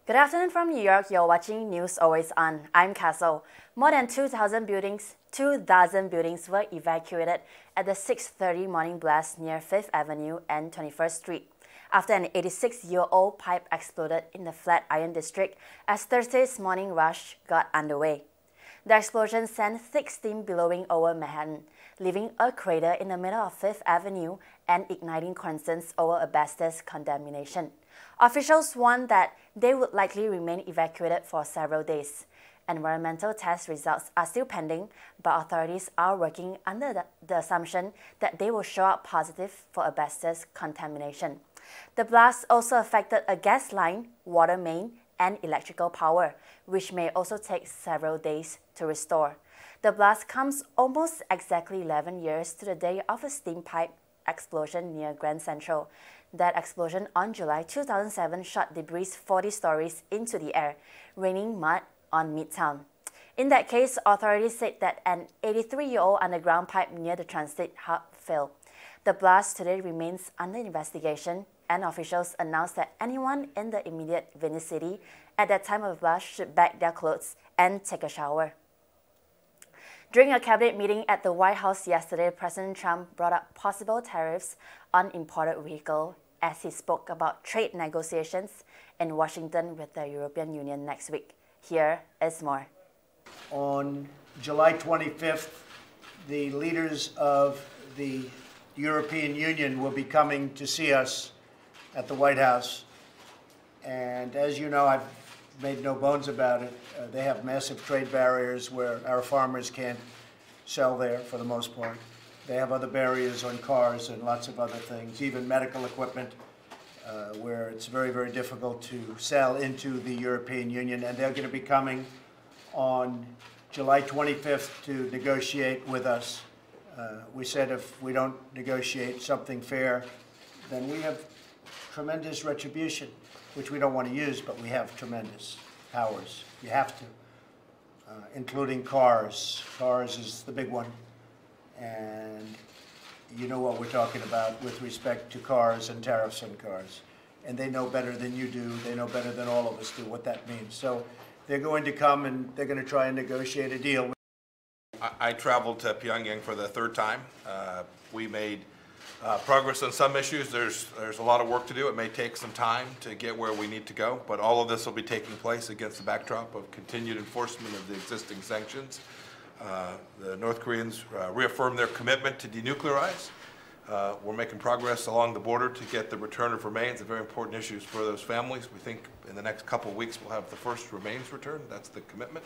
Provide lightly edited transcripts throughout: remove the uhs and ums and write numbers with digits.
Good afternoon from New York. You're watching News Always On. I'm Kessyl. More than 2,000 buildings were evacuated at the 6:30 morning blast near 5th Avenue and 21st Street after an 86-year-old pipe exploded in the Flatiron district as Thursday's morning rush got underway. The explosion sent thick steam billowing over Manhattan, leaving a crater in the middle of 5th Avenue and igniting concerns over asbestos contamination. Officials warned that they would likely remain evacuated for several days. Environmental test results are still pending, but authorities are working under the assumption that they will show up positive for asbestos contamination. The blast also affected a gas line, water main, and electrical power, which may also take several days to restore. The blast comes almost exactly 11 years to the day of a steam pipe explosion near Grand Central. That explosion on July 2007 shot debris 40 stories into the air, raining mud on Midtown. In that case, authorities said that an 83-year-old underground pipe near the transit hub failed. The blast today remains under investigation, and officials announced that anyone in the immediate vicinity at that time of the blast should bag their clothes and take a shower. During a cabinet meeting at the White House yesterday, President Trump brought up possible tariffs on imported vehicles as he spoke about trade negotiations in Washington with the European Union next week. Here is more. On July 25th, the leaders of the European Union will be coming to see us at the White House. And as you know, I've made no bones about it. They have massive trade barriers where our farmers can't sell there for the most part. They have other barriers on cars and lots of other things, even medical equipment, where it's very, very difficult to sell into the European Union. And they're going to be coming on July 25th to negotiate with us. We said if we don't negotiate something fair, then we have tremendous retribution, which we don't want to use, but we have tremendous powers. You have to, including cars. Cars is the big one. And you know what we're talking about with respect to cars and tariffs on cars. And they know better than you do. They know better than all of us do what that means. So they're going to come and they're going to try and negotiate a deal. I traveled to Pyongyang for the third time. We made progress on some issues. There's a lot of work to do. It may take some time to get where we need to go, but all of this will be taking place against the backdrop of continued enforcement of the existing sanctions. The North Koreans reaffirmed their commitment to denuclearize. We're making progress along the border to get the return of remains, a very important issue for those families. We think in the next couple of weeks we'll have the first remains returned. That's the commitment.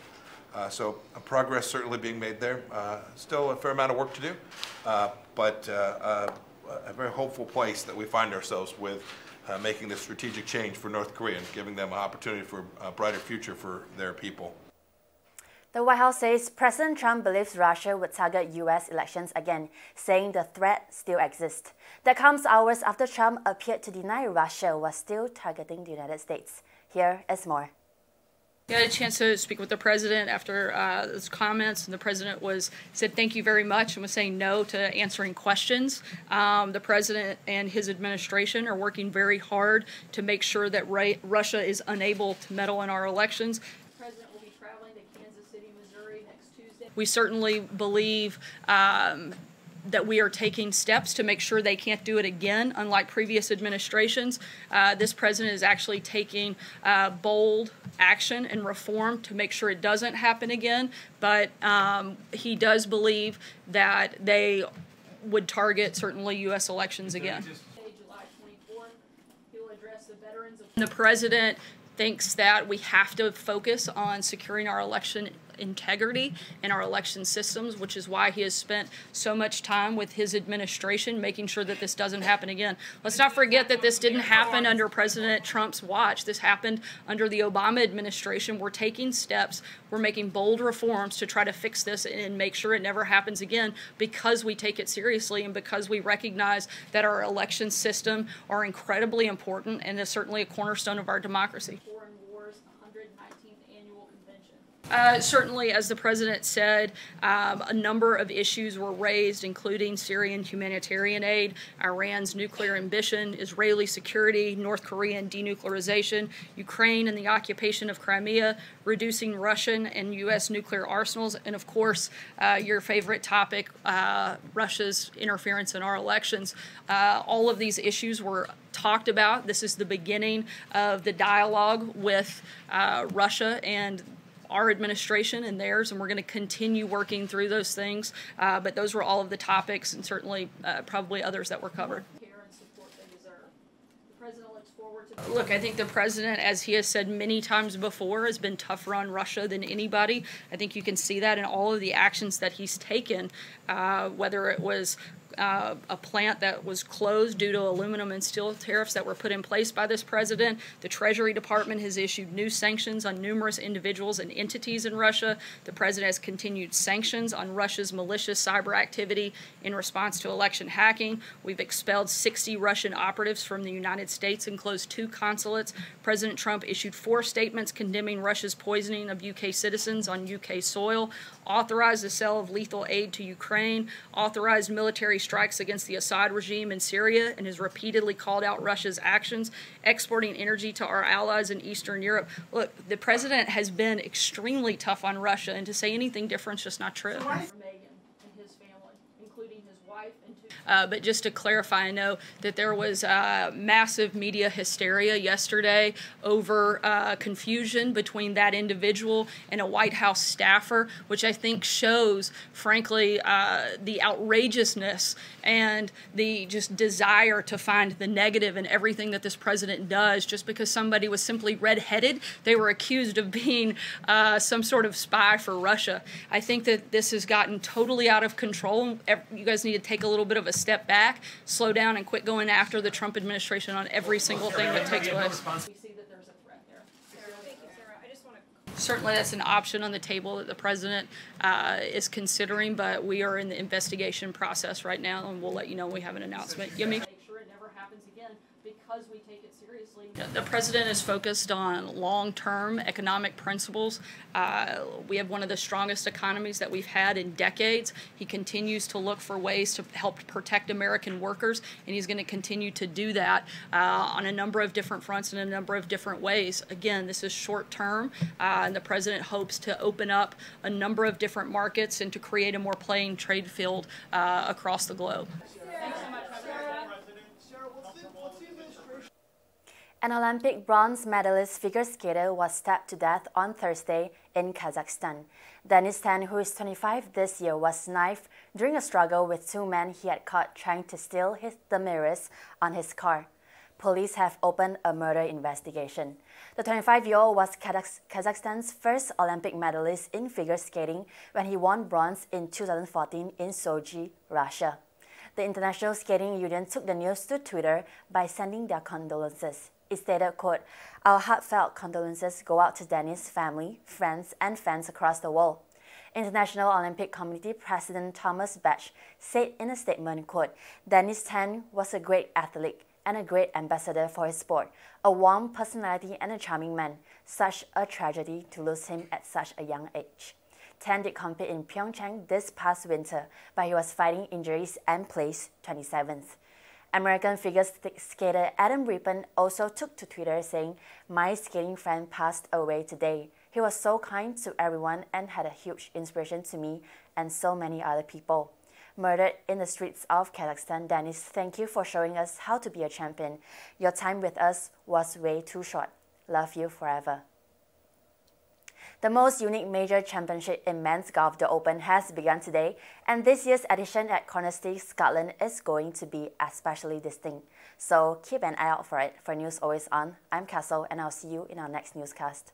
So progress certainly being made there. Still a fair amount of work to do, but a very hopeful place that we find ourselves with making this strategic change for North Korea and giving them an opportunity for a brighter future for their people. The White House says President Trump believes Russia would target U.S. elections again, saying the threat still exists. That comes hours after Trump appeared to deny Russia was still targeting the United States. Here is more. I had a chance to speak with the president after his comments, and the president said thank you very much and was saying no to answering questions. The president and his administration are working very hard to make sure that Russia is unable to meddle in our elections. The president will be traveling to Kansas City, Missouri next Tuesday. We certainly believe that we are taking steps to make sure they can't do it again, unlike previous administrations. This president is actually taking bold action and reform to make sure it doesn't happen again, but he does believe that they would target certainly U.S. elections again. July 24th, he will address the veterans. The president thinks that we have to focus on securing our election integrity and our election systems, which is why he has spent so much time with his administration making sure that this doesn't happen again. Let's not forget that this didn't happen under President Trump's watch. This happened under the Obama administration. We're taking steps. We're making bold reforms to try to fix this and make sure it never happens again because we take it seriously and because we recognize that our election system are incredibly important and is certainly a cornerstone of our democracy. Certainly, as the president said, a number of issues were raised, including Syrian humanitarian aid, Iran's nuclear ambition, Israeli security, North Korean denuclearization, Ukraine and the occupation of Crimea, reducing Russian and U.S. nuclear arsenals, and of course, your favorite topic, Russia's interference in our elections. All of these issues were talked about. This is the beginning of the dialogue with Russia and our administration and theirs, and we're going to continue working through those things. But those were all of the topics, and certainly probably others that were covered. Look, I think the president, as he has said many times before, has been tougher on Russia than anybody. I think you can see that in all of the actions that he's taken, whether it was a plant that was closed due to aluminum and steel tariffs that were put in place by this president. The Treasury Department has issued new sanctions on numerous individuals and entities in Russia. The president has continued sanctions on Russia's malicious cyber activity in response to election hacking. We've expelled 60 Russian operatives from the United States and closed 2 consulates. President Trump issued 4 statements condemning Russia's poisoning of UK citizens on UK soil, authorized the sale of lethal aid to Ukraine, authorized military strikes against the Assad regime in Syria, and has repeatedly called out Russia's actions, exporting energy to our allies in Eastern Europe. Look, the president has been extremely tough on Russia, and to say anything different is just not true. But just to clarify, I know that there was massive media hysteria yesterday over confusion between that individual and a White House staffer, which I think shows, frankly, the outrageousness and the just desire to find the negative in everything that this president does. Just because somebody was simply red-headed, they were accused of being some sort of spy for Russia. I think that this has gotten totally out of control. You guys need to take a little bit of a step back, slow down, and quit going after the Trump administration on every single thing that takes place. We see that there's a threat there. Thank you, Sarah. I just want to... Certainly that's an option on the table that the president is considering, but we are in the investigation process right now, and we'll let you know when we have an announcement. Make sure it never happens again because we take it seriously. The president is focused on long-term economic principles. We have one of the strongest economies that we've had in decades. He continues to look for ways to help protect American workers, and he's going to continue to do that on a number of different fronts in a number of different ways. Again, this is short-term, and the president hopes to open up a number of different markets and to create a more playing trade field across the globe. Thanks so much. An Olympic bronze medalist figure skater was stabbed to death on Thursday in Kazakhstan. Dennis Tan, who is 25 this year, was knifed during a struggle with 2 men he had caught trying to steal the mirrors on his car. Police have opened a murder investigation. The 25-year-old was Kazakhstan's first Olympic medalist in figure skating when he won bronze in 2014 in Sochi, Russia. The International Skating Union took the news to Twitter by sending their condolences. It stated, quote, "Our heartfelt condolences go out to Dennis' family, friends, and fans across the world." International Olympic Committee President Thomas Bach said in a statement, quote, "Dennis Tan was a great athlete and a great ambassador for his sport, a warm personality and a charming man. Such a tragedy to lose him at such a young age." Tan did compete in Pyeongchang this past winter, but he was fighting injuries and placed 27th. American figure skater Adam Rippon also took to Twitter saying, "My skating friend passed away today. He was so kind to everyone and had a huge inspiration to me and so many other people." Murdered in the streets of Kazakhstan, Dennis, thank you for showing us how to be a champion. Your time with us was way too short. Love you forever. The most unique major championship in men's golf, the Open, has begun today, and this year's edition at Cornerstone, Scotland is going to be especially distinct. So keep an eye out for it. For News Always On, I'm Kessyl, and I'll see you in our next newscast.